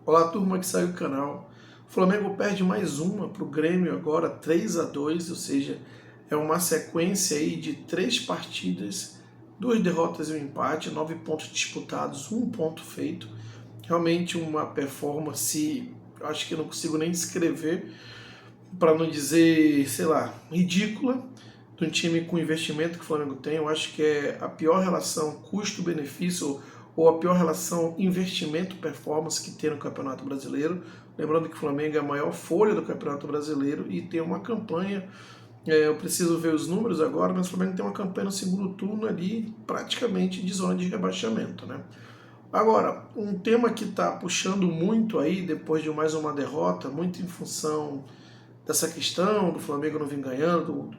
Olá, turma que saiu do canal. O Flamengo perde mais uma para o Grêmio agora, 3-2, ou seja, é uma sequência aí de 3 partidas, 2 derrotas e um empate, 9 pontos disputados, 1 ponto feito. Realmente uma performance, acho que eu não consigo nem descrever, para não dizer, sei lá, ridícula, de um time com investimento que o Flamengo tem. Eu acho que é a pior relação custo-benefício ou a pior relação investimento-performance que tem no Campeonato Brasileiro. Lembrando que o Flamengo é a maior folha do Campeonato Brasileiro e tem uma campanha, eu preciso ver os números agora, mas o Flamengo tem uma campanha no segundo turno ali praticamente de zona de rebaixamento, né? Agora, um tema que está puxando muito aí, depois de mais uma derrota, muito em função dessa questão do Flamengo não vir ganhando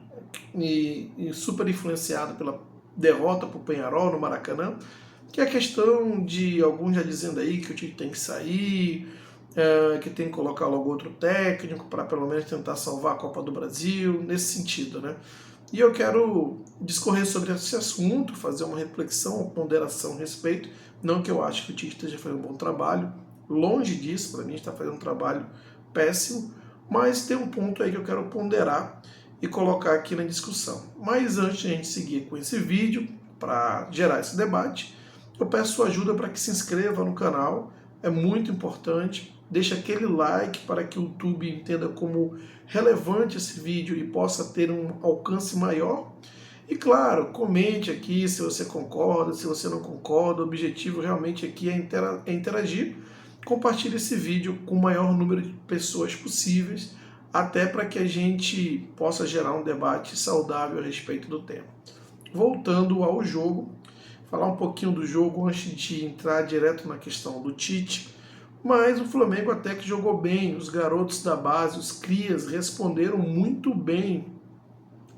e super influenciado pela derrota para o Peñarol no Maracanã, que é a questão de alguns já dizendo aí que o time tem que sair, que tem que colocar logo outro técnico para pelo menos tentar salvar a Copa do Brasil, nesse sentido, né? E eu quero discorrer sobre esse assunto, fazer uma reflexão, uma ponderação a respeito. Não que eu acho que o Tite esteja fazendo um bom trabalho, longe disso, para mim está fazendo um trabalho péssimo, mas tem um ponto aí que eu quero ponderar e colocar aqui na discussão. Mas antes de a gente seguir com esse vídeo, para gerar esse debate, eu peço sua ajuda para que se inscreva no canal, é muito importante. Deixa aquele like para que o YouTube entenda como relevante esse vídeo e possa ter um alcance maior. E claro, comente aqui se você concorda, se você não concorda. O objetivo realmente aqui é interagir. Compartilhe esse vídeo com o maior número de pessoas possíveis, até para que a gente possa gerar um debate saudável a respeito do tema. Voltando ao jogo, falar um pouquinho do jogo antes de entrar direto na questão do Tite, mas o Flamengo até que jogou bem, os garotos da base, os crias, responderam muito bem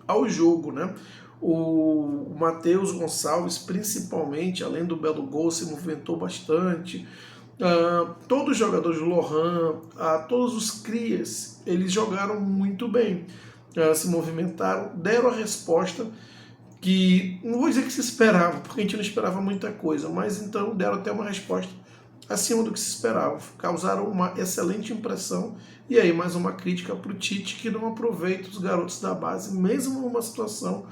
ao jogo, né? O Matheus Gonçalves, principalmente, além do belo gol, se movimentou bastante. Todos os jogadores do Lohan, todos os crias, eles jogaram muito bem, se movimentaram, deram a resposta que, não vou dizer que se esperava, porque a gente não esperava muita coisa, mas então deram até uma resposta acima do que se esperava, causaram uma excelente impressão. E aí mais uma crítica para o Tite, que não aproveita os garotos da base, mesmo numa situação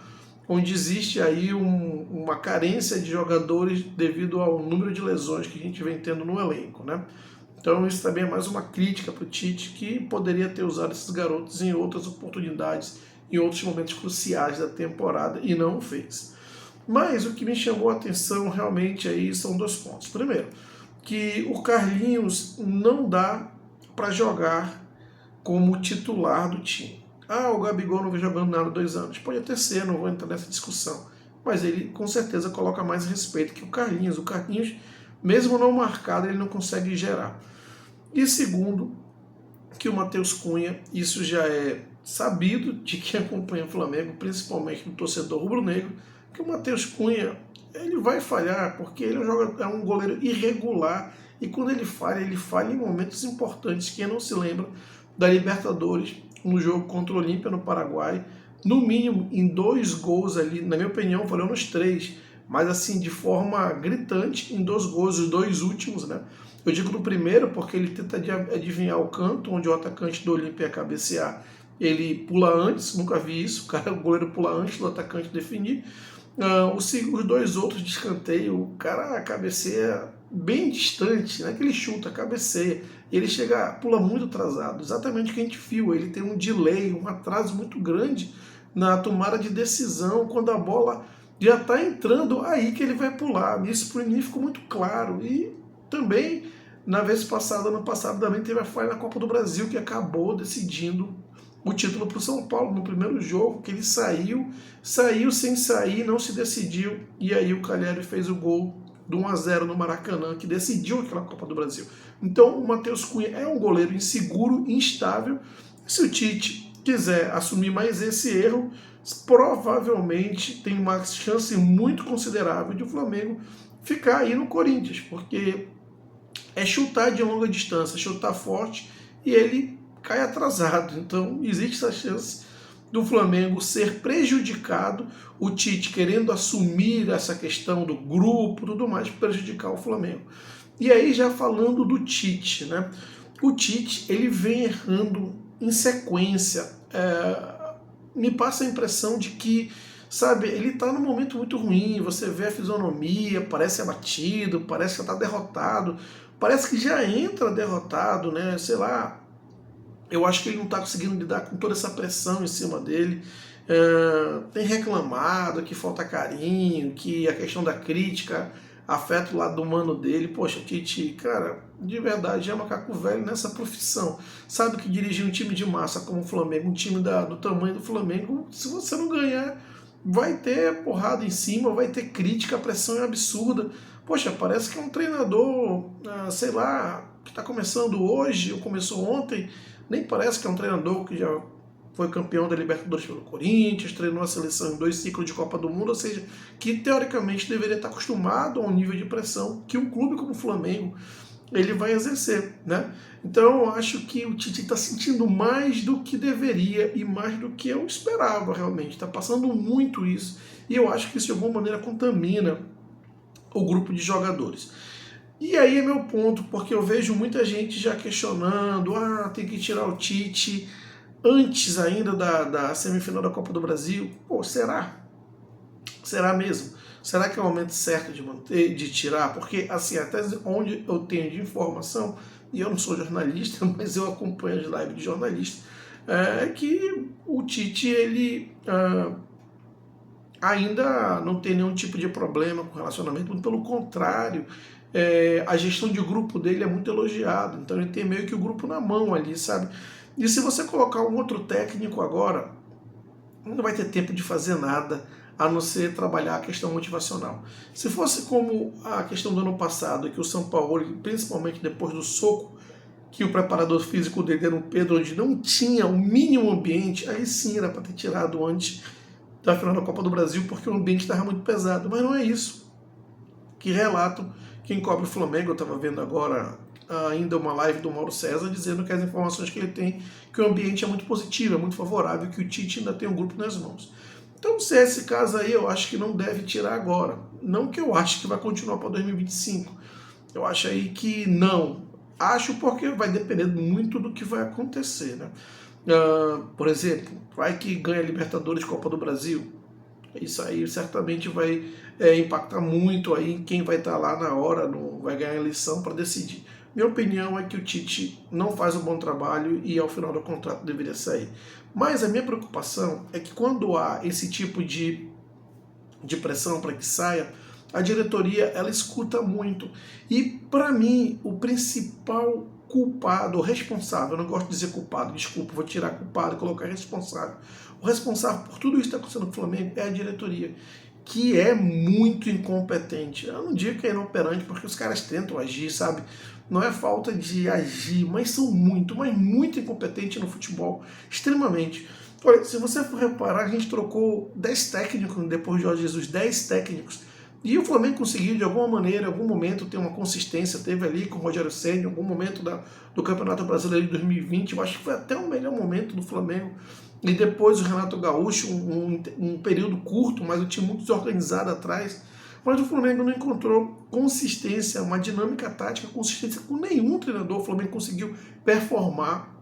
onde existe aí uma carência de jogadores devido ao número de lesões que a gente vem tendo no elenco, né? Então isso também é mais uma crítica para o Tite, que poderia ter usado esses garotos em outras oportunidades, em outros momentos cruciais da temporada, e não o fez. Mas o que me chamou a atenção realmente aí são 2 pontos. Primeiro, que o Carlinhos não dá para jogar como titular do time. O Gabigol não vem jogando nada há 2 anos. Pode até ser, não vou entrar nessa discussão. Mas ele com certeza coloca mais respeito que o Carlinhos. O Carlinhos, mesmo não marcado, ele não consegue gerar. E segundo, que o Matheus Cunha, isso já é sabido de quem acompanha o Flamengo, principalmente do torcedor rubro-negro, que o Matheus Cunha, ele vai falhar, porque ele é um goleiro irregular, e quando ele falha em momentos importantes. Quem não se lembra da Libertadores, no jogo contra o Olímpia no Paraguai, no mínimo em 2 gols ali, na minha opinião, falhou nos 3, mas assim, de forma gritante, em 2 gols, os 2 últimos, né? Eu digo no primeiro porque ele tenta adivinhar o canto onde o atacante do Olímpia ia cabecear. Ele pula antes, nunca vi isso, o goleiro pula antes do atacante definir. Os 2 outros de escanteio, o cara cabeceia bem distante, não é que ele chuta, cabeceia. E ele pula muito atrasado, exatamente o que a gente viu. Ele tem um delay, um atraso muito grande na tomada de decisão, quando a bola já está entrando, aí que ele vai pular. Isso para mim ficou muito claro. E também, na vez passada, ano passado, também teve a falha na Copa do Brasil, que acabou decidindo o título para o São Paulo no primeiro jogo, que ele saiu sem sair, não se decidiu, e aí o Calheri fez o gol do 1-0 no Maracanã, que decidiu aquela Copa do Brasil. Então o Matheus Cunha é um goleiro inseguro, instável. Se o Tite quiser assumir mais esse erro, provavelmente tem uma chance muito considerável de o Flamengo ficar aí no Corinthians, porque é chutar de longa distância, chutar forte, e ele cai atrasado. Então existe essa chance do Flamengo ser prejudicado, o Tite querendo assumir essa questão do grupo, tudo mais, prejudicar o Flamengo. E aí já falando do Tite, né? O Tite, ele vem errando em sequência. Me passa a impressão de que, sabe, ele tá num momento muito ruim, você vê a fisionomia, parece abatido, parece que tá derrotado, parece que já entra derrotado, né? Sei lá, eu acho que ele não está conseguindo lidar com toda essa pressão em cima dele. Tem reclamado que falta carinho, que a questão da crítica afeta o lado humano dele. Poxa, Tite, cara, de verdade é macaco velho nessa profissão. Sabe que dirigir um time de massa como o Flamengo, um time do tamanho do Flamengo, se você não ganhar, vai ter porrada em cima, vai ter crítica, a pressão é absurda. Poxa, parece que é um treinador, sei lá, que está começando hoje ou começou ontem, nem parece que é um treinador que já foi campeão da Libertadores pelo Corinthians, treinou a seleção em 2 ciclos de Copa do Mundo, ou seja, que teoricamente deveria estar acostumado a um nível de pressão que um clube como o Flamengo ele vai exercer, né? Então eu acho que o Tite está sentindo mais do que deveria e mais do que eu esperava realmente. Está passando muito isso e eu acho que isso de alguma maneira contamina o grupo de jogadores. E aí é meu ponto, porque eu vejo muita gente já questionando, tem que tirar o Tite antes ainda da semifinal da Copa do Brasil. Pô, será? Será mesmo? Será que é o momento certo de manter, de tirar? Porque, assim, até onde eu tenho de informação, e eu não sou jornalista, mas eu acompanho as lives de jornalista, é que o Tite, ele ainda não tem nenhum tipo de problema com relacionamento, muito pelo contrário, a gestão de grupo dele é muito elogiada, então ele tem meio que o grupo na mão ali, sabe? E se você colocar um outro técnico agora, não vai ter tempo de fazer nada a não ser trabalhar a questão motivacional. Se fosse como a questão do ano passado, que o São Paulo, principalmente depois do soco que o preparador físico dele era um Pedro, onde não tinha o mínimo ambiente, aí sim era para ter tirado antes da final da Copa do Brasil, porque o ambiente estava muito pesado. Mas não é isso. Que relato quem cobre o Flamengo, eu estava vendo agora ainda uma live do Mauro César, dizendo que as informações que ele tem, que o ambiente é muito positivo, é muito favorável, que o Tite ainda tem um grupo nas mãos. Então, se é esse caso aí, eu acho que não deve tirar agora. Não que eu acho que vai continuar para 2025. Eu acho aí que não. Acho porque vai depender muito do que vai acontecer, né? Por exemplo, vai que ganha Libertadores, Copa do Brasil. Isso aí certamente vai impactar muito aí em quem vai estar lá na hora, vai ganhar a eleição para decidir. Minha opinião é que o Tite não faz um bom trabalho e ao final do contrato deveria sair. Mas a minha preocupação é que quando há esse tipo de pressão para que saia, a diretoria ela escuta muito. E para mim, o principal culpado, ou responsável, eu não gosto de dizer culpado, desculpa, vou tirar culpado e colocar responsável. O responsável por tudo isso que está acontecendo no Flamengo é a diretoria, que é muito incompetente. Eu não digo que é inoperante, porque os caras tentam agir, sabe? Não é falta de agir, mas são muito, mas muito incompetentes no futebol, extremamente. Olha, se você for reparar, a gente trocou 10 técnicos depois de Jorge Jesus, 10 técnicos. E o Flamengo conseguiu, de alguma maneira, em algum momento, ter uma consistência. Teve ali com o Rogério Ceni, em algum momento do Campeonato Brasileiro de 2020. Eu acho que foi até o melhor momento do Flamengo. E depois o Renato Gaúcho, um período curto, mas um time muito desorganizado atrás. Mas o Flamengo não encontrou consistência, uma dinâmica tática, consistência com nenhum treinador. O Flamengo conseguiu performar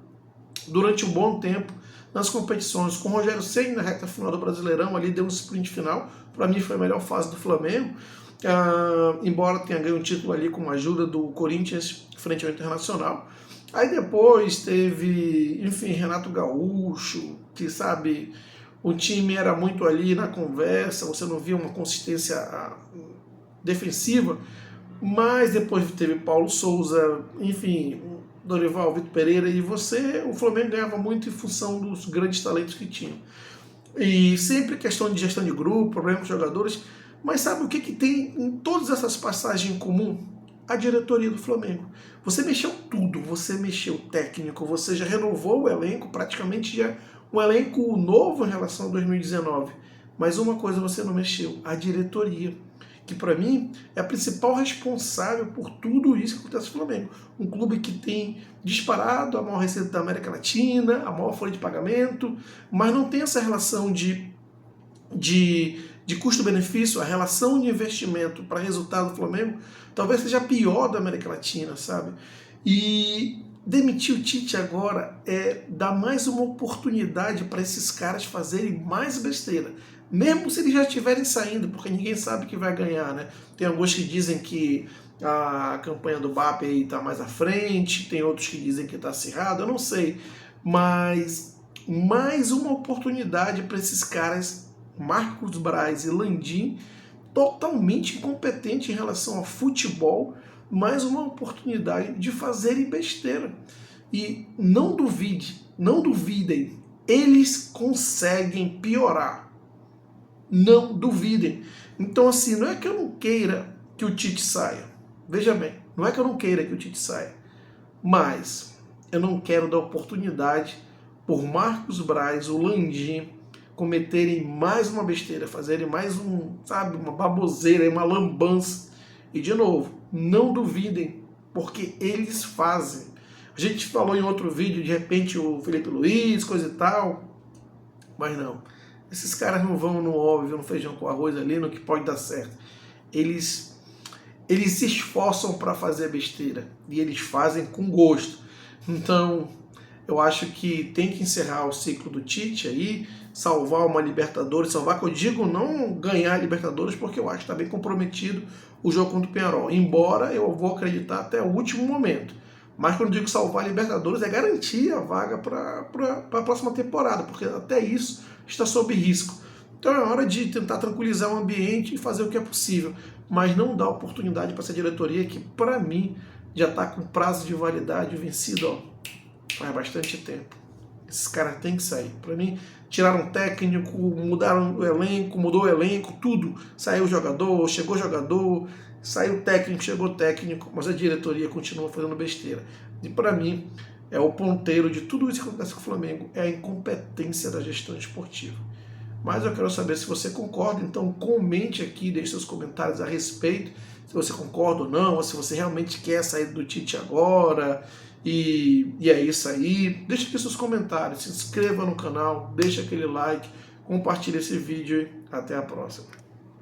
durante um bom tempo nas competições. Com o Rogério Ceni na reta final do Brasileirão, ali deu um sprint final. Para mim foi a melhor fase do Flamengo. Embora tenha ganho um título ali com a ajuda do Corinthians frente ao Internacional. Aí depois teve, enfim, Renato Gaúcho, que sabe, o time era muito ali na conversa, você não via uma consistência defensiva, mas depois teve Paulo Souza, enfim, Dorival, Vitor Pereira, e o Flamengo ganhava muito em função dos grandes talentos que tinha. E sempre questão de gestão de grupo, problema com os jogadores, mas sabe o que tem em todas essas passagens em comum? A diretoria do Flamengo. Você mexeu tudo, você mexeu o técnico, você já renovou o elenco, praticamente já um elenco novo em relação a 2019. Mas uma coisa você não mexeu, a diretoria, que para mim é a principal responsável por tudo isso que acontece no Flamengo. Um clube que tem disparado a maior receita da América Latina, a maior folha de pagamento, mas não tem essa relação de de custo-benefício, a relação de investimento para resultado do Flamengo, talvez seja a pior da América Latina, sabe? E demitir o Tite agora é dar mais uma oportunidade para esses caras fazerem mais besteira, mesmo se eles já estiverem saindo, porque ninguém sabe que vai ganhar, né? Tem alguns que dizem que a campanha do Mbappé está mais à frente, tem outros que dizem que está acirrado, eu não sei, mas mais uma oportunidade para esses caras, Marcos Braz e Landim, totalmente incompetente em relação ao futebol, mais uma oportunidade de fazerem besteira. E não duvidem, eles conseguem piorar. Não duvidem. Então, assim, não é que eu não queira que o Tite saia. Veja bem, não é que eu não queira que o Tite saia, mas eu não quero dar oportunidade por Marcos Braz, o Landim, cometerem mais uma besteira, fazerem mais uma baboseira, uma lambança. E de novo, não duvidem, porque eles fazem. A gente falou em outro vídeo, de repente, o Felipe Luiz, coisa e tal, mas não. Esses caras não vão no óbvio, no feijão com arroz ali, no que pode dar certo. Eles se esforçam para fazer besteira, e eles fazem com gosto. Então, eu acho que tem que encerrar o ciclo do Tite aí, salvar uma Libertadores, salvar, que eu digo não ganhar a Libertadores, porque eu acho que está bem comprometido o jogo contra o Peñarol, embora eu vou acreditar até o último momento. Mas quando eu digo salvar a Libertadores, é garantir a vaga para a próxima temporada, porque até isso está sob risco. Então é hora de tentar tranquilizar o ambiente e fazer o que é possível, mas não dar oportunidade para essa diretoria que, para mim, já está com prazo de validade vencido, ó, faz bastante tempo. Esses caras têm que sair. Para mim, tiraram o técnico, mudaram o elenco, mudou o elenco, tudo. Saiu o jogador, chegou o jogador, saiu o técnico, chegou o técnico, mas a diretoria continua fazendo besteira. E para mim, é o ponteiro de tudo isso que acontece com o Flamengo, é a incompetência da gestão esportiva. Mas eu quero saber se você concorda, então comente aqui, deixe seus comentários a respeito, se você concorda ou não, ou se você realmente quer sair do Tite agora, e é isso aí. Deixe aqui seus comentários, se inscreva no canal, deixe aquele like, compartilhe esse vídeo e até a próxima.